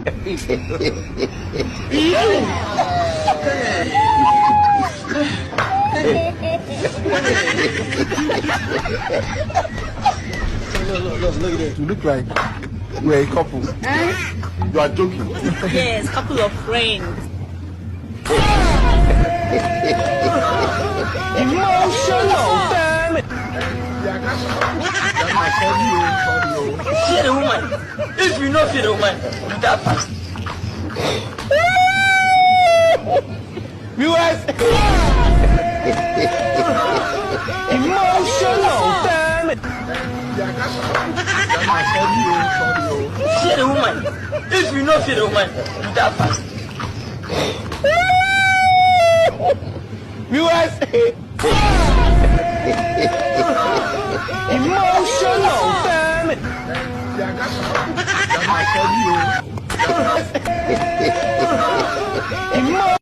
Look at it. You look like we're a couple. You are joking. Yes, couple of friends. Emotional, damn it. See the woman. If you not see the woman, you that fast. US. Emotional, damn it. See the woman. If you not see the woman, you that fast. US. Emotional, damn it. Emotional.